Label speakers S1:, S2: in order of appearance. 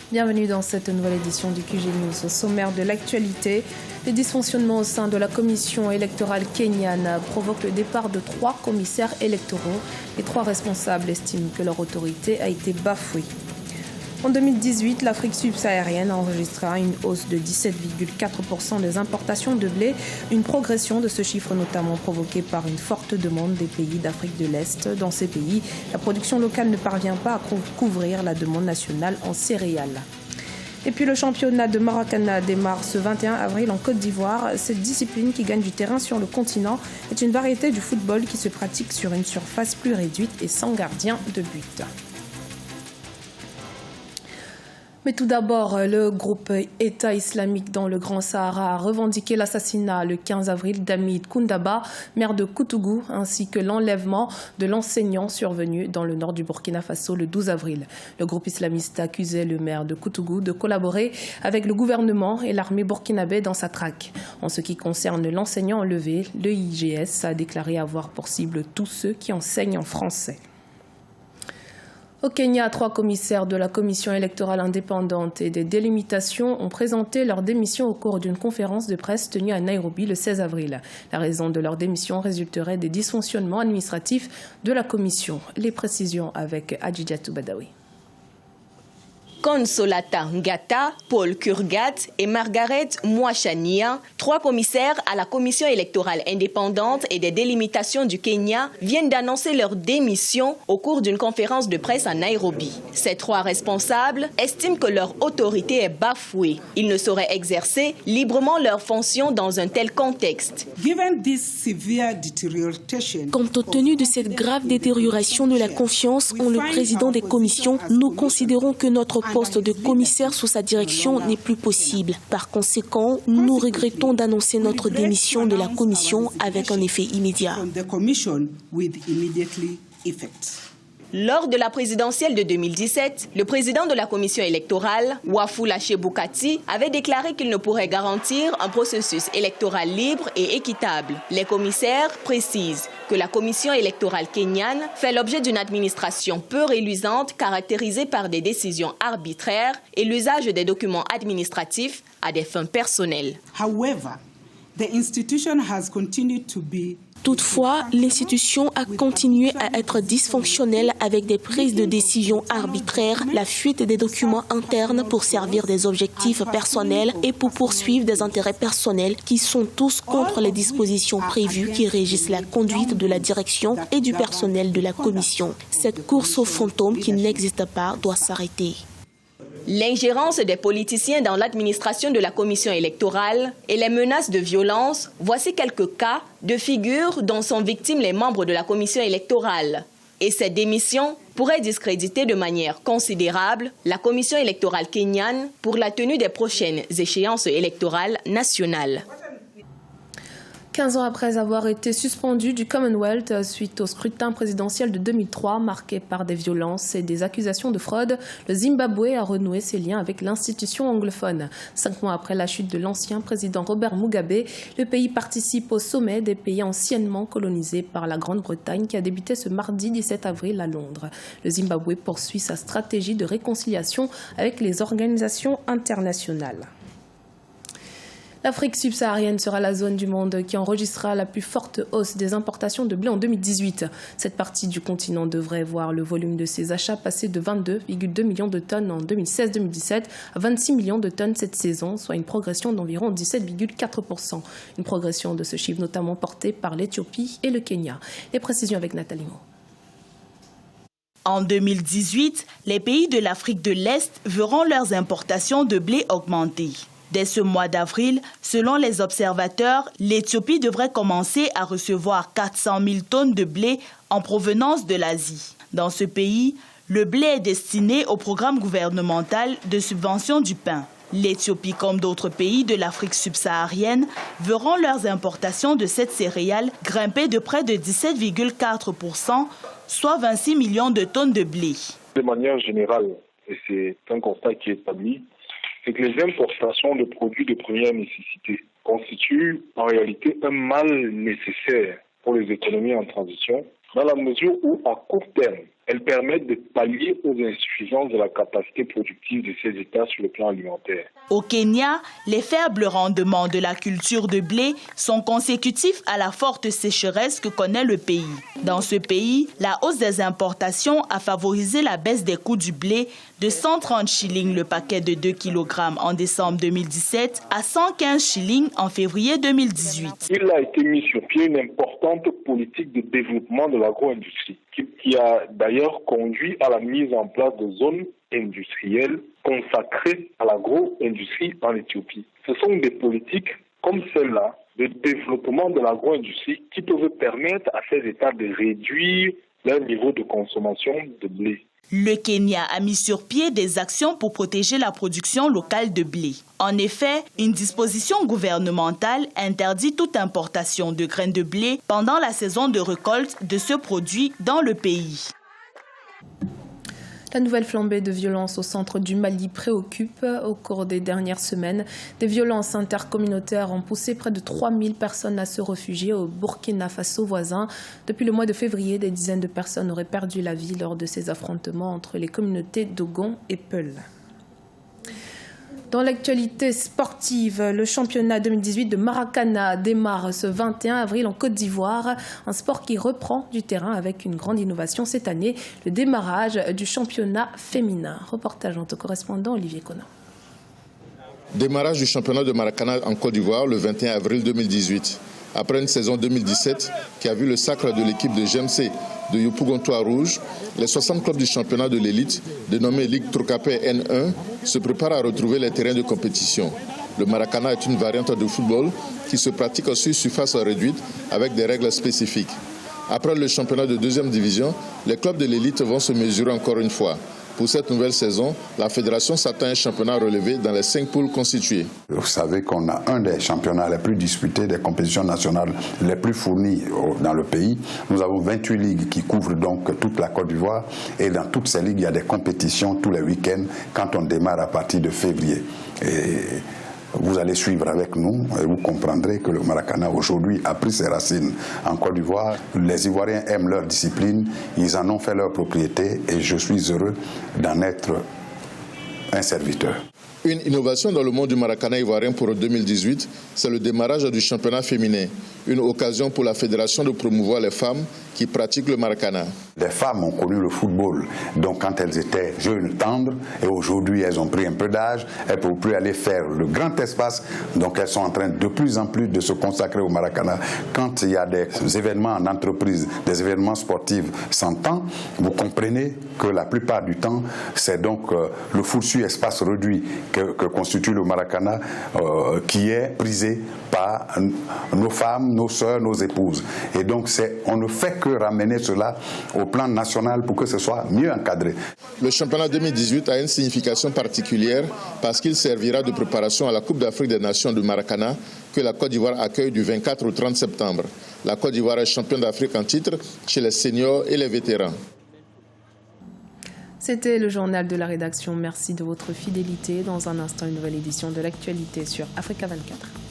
S1: Bienvenue dans cette nouvelle édition du QG News. Au sommaire de l'actualité, les dysfonctionnements au sein de la commission électorale kenyane provoquent le départ de 3 commissaires électoraux. Les 3 responsables estiment que leur autorité a été bafouée. En 2018, l'Afrique subsaharienne enregistrera une hausse de 17,4% des importations de blé, une progression de ce chiffre notamment provoquée par une forte demande des pays d'Afrique de l'Est. Dans ces pays, la production locale ne parvient pas à couvrir la demande nationale en céréales. Et puis le championnat de Maracana démarre ce 21 avril en Côte d'Ivoire. Cette discipline qui gagne du terrain sur le continent est une variété du football qui se pratique sur une surface plus réduite et sans gardien de but. Mais tout d'abord, le groupe État islamique dans le Grand Sahara a revendiqué l'assassinat le 15 avril d'Hamid Koundaba, maire de Koutougou, ainsi que l'enlèvement de l'enseignant survenu dans le nord du Burkina Faso le 12 avril. Le groupe islamiste accusait le maire de Koutougou de collaborer avec le gouvernement et l'armée burkinabé dans sa traque. En ce qui concerne l'enseignant enlevé, le IGS a déclaré avoir pour cible tous ceux qui enseignent en français. Au Kenya, 3 commissaires de la commission électorale indépendante et des délimitations ont présenté leur démission au cours d'une conférence de presse tenue à Nairobi le 16 avril. La raison de leur démission résulterait des dysfonctionnements administratifs de la commission. Les précisions avec Adjidiatou Badawi.
S2: Consolata Ngata, Paul Kurgat et Margaret Mwachania, 3 commissaires à la commission électorale indépendante et des délimitations du Kenya, viennent d'annoncer leur démission au cours d'une conférence de presse à Nairobi. Ces 3 responsables estiment que leur autorité est bafouée. Ils ne sauraient exercer librement leurs fonctions dans un tel contexte.
S3: Compte tenu de cette grave détérioration de la confiance en le président des commissions, nous considérons que notre poste de commissaire sous sa direction n'est plus possible. Par conséquent, nous regrettons d'annoncer notre démission de la commission avec un effet immédiat.
S2: Lors de la présidentielle de 2017, le président de la commission électorale, Wafula Chebukati, avait déclaré qu'il ne pourrait garantir un processus électoral libre et équitable. Les commissaires précisent que la commission électorale kenyane fait l'objet d'une administration peu reluisante caractérisée par des décisions arbitraires et l'usage des documents administratifs à des fins personnelles.
S3: Toutefois, l'institution a continué à être dysfonctionnelle avec des prises de décision arbitraires, la fuite des documents internes pour servir des objectifs personnels et pour poursuivre des intérêts personnels qui sont tous contre les dispositions prévues qui régissent la conduite de la direction et du personnel de la commission. Cette course aux fantômes qui n'existe pas doit s'arrêter.
S2: L'ingérence des politiciens dans l'administration de la commission électorale et les menaces de violence, voici quelques cas de figure dont sont victimes les membres de la commission électorale. Et cette démission pourrait discréditer de manière considérable la commission électorale kenyane pour la tenue des prochaines échéances électorales nationales.
S1: 15 ans après avoir été suspendu du Commonwealth suite au scrutin présidentiel de 2003 marqué par des violences et des accusations de fraude, le Zimbabwe a renoué ses liens avec l'institution anglophone. 5 mois après la chute de l'ancien président Robert Mugabe, le pays participe au sommet des pays anciennement colonisés par la Grande-Bretagne qui a débuté ce mardi 17 avril à Londres. Le Zimbabwe poursuit sa stratégie de réconciliation avec les organisations internationales. L'Afrique subsaharienne sera la zone du monde qui enregistrera la plus forte hausse des importations de blé en 2018. Cette partie du continent devrait voir le volume de ses achats passer de 22,2 millions de tonnes en 2016-2017 à 26 millions de tonnes cette saison, soit une progression d'environ 17,4%. Une progression de ce chiffre notamment portée par l'Éthiopie et le Kenya. Les précisions avec Nathalie Mo.
S4: En 2018, les pays de l'Afrique de l'Est verront leurs importations de blé augmenter. Dès ce mois d'avril, selon les observateurs, l'Éthiopie devrait commencer à recevoir 400 000 tonnes de blé en provenance de l'Asie. Dans ce pays, le blé est destiné au programme gouvernemental de subvention du pain. L'Éthiopie, comme d'autres pays de l'Afrique subsaharienne, verront leurs importations de cette céréale grimper de près de 17,4%, soit 26 millions de tonnes de blé.
S5: De manière générale, et c'est un constat qui est établi, c'est que les importations de produits de première nécessité constituent en réalité un mal nécessaire pour les économies en transition, dans la mesure où, à court terme, elles permettent de pallier aux insuffisances de la capacité productive de ces États sur le plan alimentaire.
S4: Au Kenya, les faibles rendements de la culture de blé sont consécutifs à la forte sécheresse que connaît le pays. Dans ce pays, la hausse des importations a favorisé la baisse des coûts du blé de 130 shillings le paquet de 2 kg en décembre 2017 à 115 shillings en février 2018.
S5: Il a été mis sur pied une importante politique de développement de l'agro-industrie qui a d'ailleurs conduit à la mise en place de zones industrielles consacrées à l'agro-industrie en Éthiopie. Ce sont des politiques comme celle-là de développement de l'agro-industrie qui peuvent permettre à ces États de réduire leur niveau de consommation de blé.
S4: Le Kenya a mis sur pied des actions pour protéger la production locale de blé. En effet, une disposition gouvernementale interdit toute importation de graines de blé pendant la saison de récolte de ce produit dans le pays.
S1: La nouvelle flambée de violences au centre du Mali préoccupe. Au cours des dernières semaines, des violences intercommunautaires ont poussé près de 3000 personnes à se réfugier au Burkina Faso voisin. Depuis le mois de février, des dizaines de personnes auraient perdu la vie lors de ces affrontements entre les communautés Dogon et Peul. Dans l'actualité sportive, le championnat 2018 de Maracana démarre ce 21 avril en Côte d'Ivoire. Un sport qui reprend du terrain avec une grande innovation cette année, le démarrage du championnat féminin. Reportage de notre correspondant Olivier Conan.
S6: Démarrage du championnat de Maracana en Côte d'Ivoire le 21 avril 2018. Après une saison 2017 qui a vu le sacre de l'équipe de GMC de Yopougontois Rouge, les 60 clubs du championnat de l'élite, dénommé Ligue Trocapé N1, se préparent à retrouver les terrains de compétition. Le Maracana est une variante de football qui se pratique sur surface réduite avec des règles spécifiques. Après le championnat de deuxième division, les clubs de l'élite vont se mesurer encore une fois. Pour cette nouvelle saison, la fédération s'attend à un championnat relevé dans les 5 poules constituées.
S7: Vous savez qu'on a un des championnats les plus disputés, des compétitions nationales les plus fournies dans le pays. Nous avons 28 ligues qui couvrent donc toute la Côte d'Ivoire. Et dans toutes ces ligues, il y a des compétitions tous les week-ends quand on démarre à partir de février. Et vous allez suivre avec nous et vous comprendrez que le Maracana aujourd'hui a pris ses racines en Côte d'Ivoire. Les Ivoiriens aiment leur discipline, ils en ont fait leur propriété et je suis heureux d'en être un serviteur.
S6: Une innovation dans le monde du Maracana ivoirien pour 2018, c'est le démarrage du championnat féminin. Une occasion pour la fédération de promouvoir les femmes qui pratiquent le Maracana.
S7: Les femmes ont connu le football, donc quand elles étaient jeunes, tendres, et aujourd'hui elles ont pris un peu d'âge, elles ne peuvent plus aller faire le grand espace, donc elles sont en train de plus en plus de se consacrer au Maracana. Quand il y a des événements en entreprise, des événements sportifs sans temps, vous comprenez que la plupart du temps, c'est donc le foursu espace réduit que constitue le Maracana qui est prisé par nos femmes, nos sœurs, nos épouses. Et donc on ne fait que ramener cela au plan national pour que ce soit mieux encadré.
S6: Le championnat 2018 a une signification particulière parce qu'il servira de préparation à la Coupe d'Afrique des Nations du Maracana que la Côte d'Ivoire accueille du 24 au 30 septembre. La Côte d'Ivoire est championne d'Afrique en titre chez les seniors et les vétérans.
S1: C'était le journal de la rédaction. Merci de votre fidélité. Dans un instant, une nouvelle édition de l'actualité sur Africa 24.